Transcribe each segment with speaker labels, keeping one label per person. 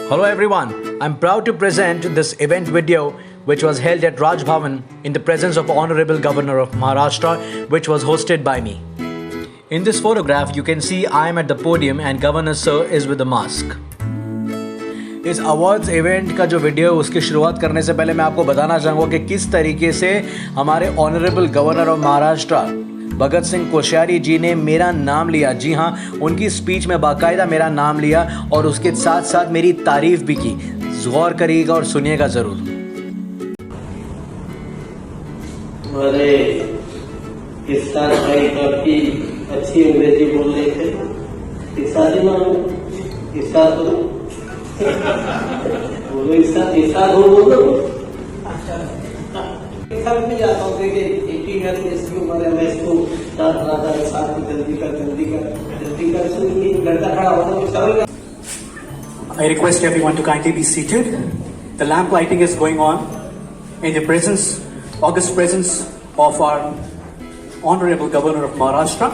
Speaker 1: Hello everyone, I'm proud to present this event video which was held at Raj Bhavan in the presence of Honorable Governor of Maharashtra, which was hosted by me. In this photograph you can see I am at the podium and Governor Sir is with the mask. इस awards event का जो video है उसकी शुरुआत करने से पहले मैं आपको बताना चाहूँगा कि किस तरीके से हमारे honourable governor of Maharashtra Bhagat Singh Koshyari जी ने मेरा नाम लिया। जी हाँ, उनकी स्पीच में बाकायदा मेरा नाम लिया और उसके साथ साथ मेरी तारीफ भी की। गौर करिएगा और सुनिएगा ज़रूर।
Speaker 2: अरे इस साल भाई काफी अच्छी अंग्रेजी बोल रहे थे। इस साल बोलो इस साल बोलो। मैं जाता हूँ कि 18 ईयर्स की उम्र है, मैं इसको साथ जल्दी कर सुनिए लड़का खड़ा होगा।
Speaker 3: I request everyone to kindly be seated. The lamp lighting is going on in the august presence of our Honorable Governor of Maharashtra,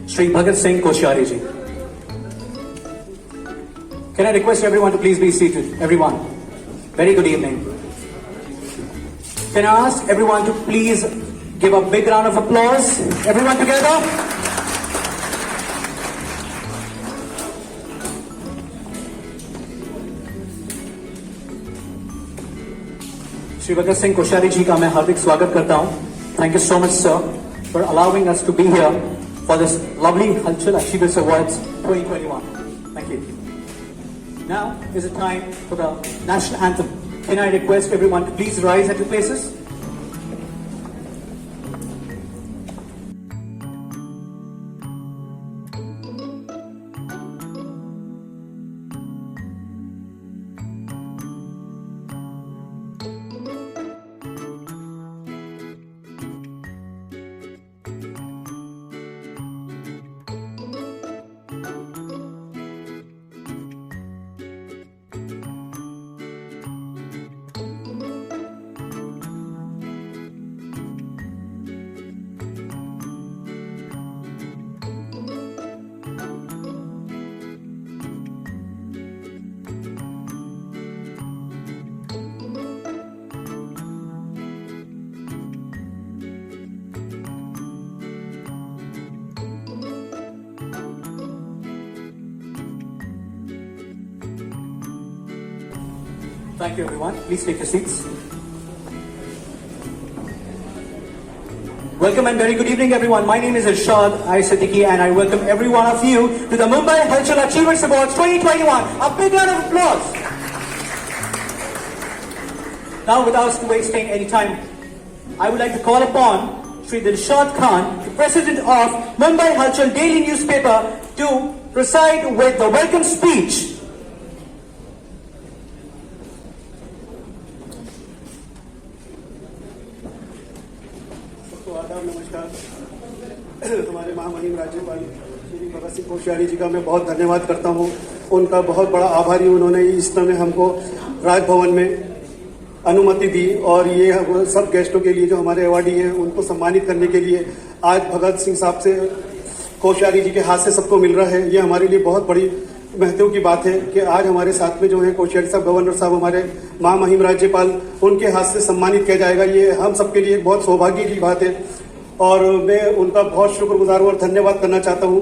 Speaker 3: Shri Bhagat Singh Koshyari ji. Can I request everyone to please be seated? Everyone. Very good evening. Can I ask everyone to please give a big round of applause? Everyone together. Shri Bhagat Singh Koshyari ji का मैं हार्दिक स्वागत करता हूँ. Thank you so much, sir, for allowing us to be here for this lovely Halchal Achievers Awards 2021. Thank you. Now is the time for the national anthem. Can I request everyone to please rise at your places? Thank you, everyone. Please take your seats. Welcome and very good evening, everyone. My name is Irshad Siddiqui and I welcome every one of you to the Mumbai Halchal Achievers Awards 2021. A big round of applause. Now, without wasting any time, I would like to call upon Shri Dilshad Khan, the President of Mumbai Halchal Daily Newspaper, to preside with the welcome speech.
Speaker 4: नमस्कार। हमारे महामहिम राज्यपाल श्री भगत सिंह कोश्यारी जी का मैं बहुत धन्यवाद करता हूं। उनका बहुत बड़ा आभारी। उन्होंने इस समय हमको राजभवन में अनुमति दी और ये सब गेस्टों के लिए जो हमारे अवार्डी हैं उनको सम्मानित करने के लिए आज भगत सिंह साहब से कोश्यारी जी के हाथ से सबको मिल रहा है। ये हमारे लिए बहुत बड़ी महत्व की बात है कि आज हमारे साथ में जो है कोश्यारी साहब, गवर्नर साहब, हमारे महामहिम राज्यपाल, उनके हाथ से सम्मानित किया जाएगा। ये हम सबके लिए बहुत सौभाग्य की बात है और मैं उनका बहुत शुक्रगुजार और धन्यवाद करना चाहता हूँ।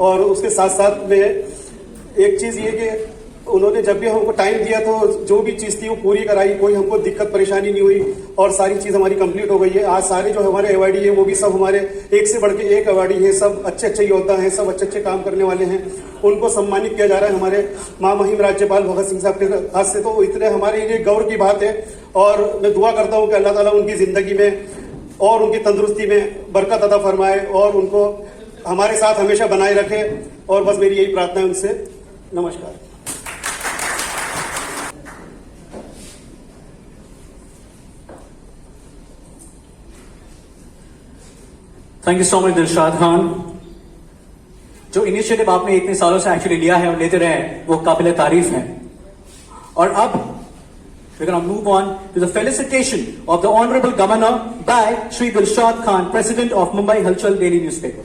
Speaker 4: और उसके साथ साथ में एक चीज़ ये कि उन्होंने जब भी हमको टाइम दिया तो जो भी चीज़ थी वो पूरी कराई, कोई हमको दिक्कत परेशानी नहीं हुई और सारी चीज़ हमारी कंप्लीट हो गई है। आज सारे जो हमारे अवार्डी हैं वो भी सब हमारे एक से बढ़ के एक अवार्डी हैं, सब अच्छे अच्छे योद्धा हैं, सब अच्छे अच्छे काम करने वाले हैं। उनको सम्मानित किया जा रहा है हमारे महामहिम राज्यपाल भगत सिंह साहब के हाथ से। तो इतने हमारे लिए गौरव की बात है और मैं दुआ करता हूँ कि अल्लाह ताला उनकी जिंदगी में और उनकी तंदुरुस्ती में बरकत अता फरमाए और उनको हमारे साथ हमेशा बनाए रखे। और बस मेरी यही प्रार्थना है उनसे। नमस्कार।
Speaker 3: Thank you so much Dilshad Khan. जो इनिशिएटिव आपने इतने सालों से एक्चुअली लिया है और लेते रहे वो काबिल तारीफ है। और अब we're going to move on to the felicitation of the Honorable Governor by Shri Dilshad Khan, President of Mumbai Halchal Daily Newspaper.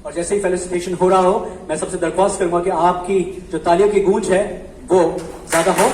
Speaker 3: और जैसे ही फेलिसिटेशन हो रहा हो, मैं सबसे दरख्वास्त करूंगा कि आपकी जो तालियों की गूंज है वो ज्यादा हो।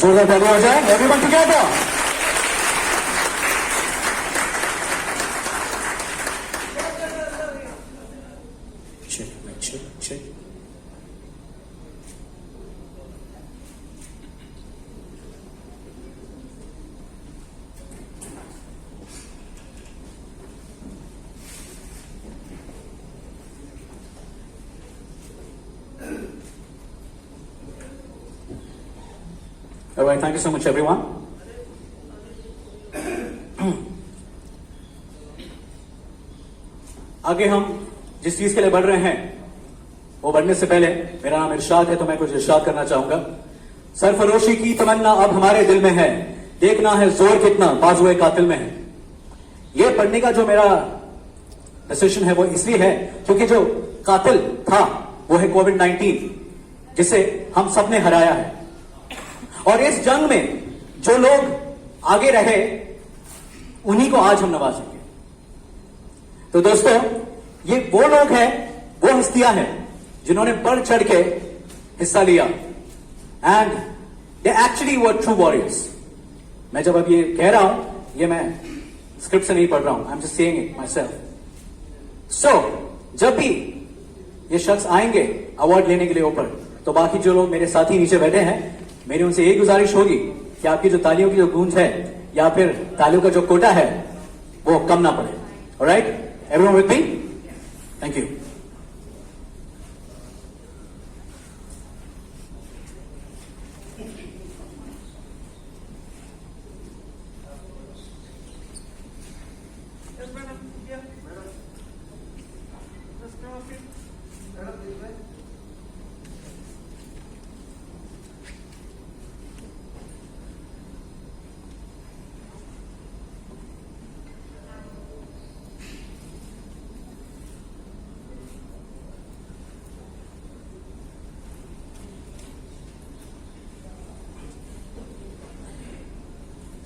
Speaker 3: जोरदार तालियां हो जाए, everyone together. check. All right, thank you so much, everyone. आगे हम जिस चीज के लिए बढ़ रहे हैं, वो बढ़ने से पहले मेरा नाम इरशाद है, तो मैं कुछ इरशाद करना चाहूंगा। सरफरोशी की तमन्ना अब हमारे दिल में है, देखना है जोर कितना बाजुए कातिल में है। ये पढ़ने का जो मेरा डिसीजन है वो इसलिए है क्योंकि जो कातिल था वो है कोविड-19, जिसे हम सब ने हराया है। और इस जंग में जो लोग आगे रहे, उन्हीं को आज हम नवाजेंगे। तो दोस्तों, ये वो लोग हैं, वो हस्तियां हैं जिन्होंने बढ़ चढ़ के हिस्सा लिया, and they actually were true warriors. मैं जब अब ये कह रहा हूं, ये मैं स्क्रिप्ट से नहीं पढ़ रहा हूं, I am just saying it myself. So जब भी ये शख्स आएंगे अवार्ड लेने के लिए ऊपर, तो बाकी जो लोग मेरे साथी नीचे बैठे हैं, मेरी उनसे यही गुजारिश होगी कि आपकी जो तालियों की जो गूंज है या फिर तालियों का जो कोटा है वो कम ना पड़े। Alright, everyone with me? Thank you.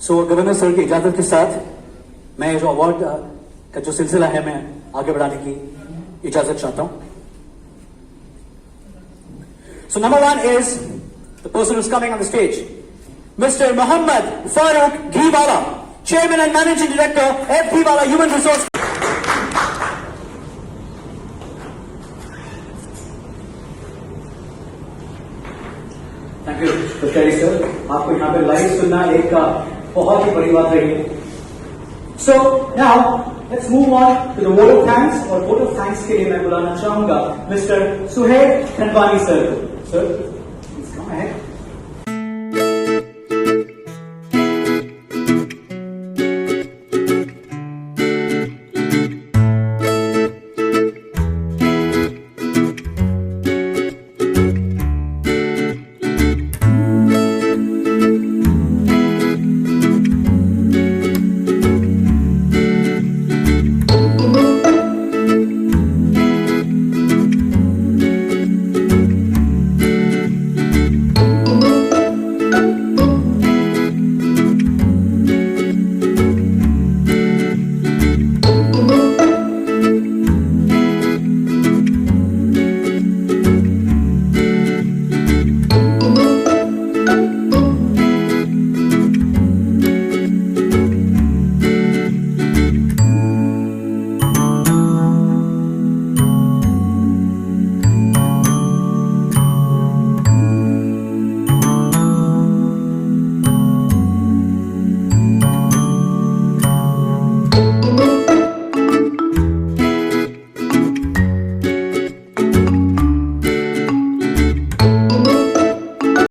Speaker 3: So governor sir की इजाजत के साथ मैं जो अवार्ड का जो सिलसिला है, मैं आगे बढ़ाने की इजाजत चाहता हूं। So number 1 is the person is coming on the stage, mister Mohammed Farooq Gheewala, chairman and managing director F Gheewala human resource. Thank you Koshyari sir, आपको यहाँ पे लाइव सुनना एक बहुत ही बड़ी बात रही है। So now let's move on to the vote of thanks, और वोट ऑफ थैंक्स के लिए मैं बुलाना चाहूंगा मिस्टर सुहेल खंडवानी सर को। सर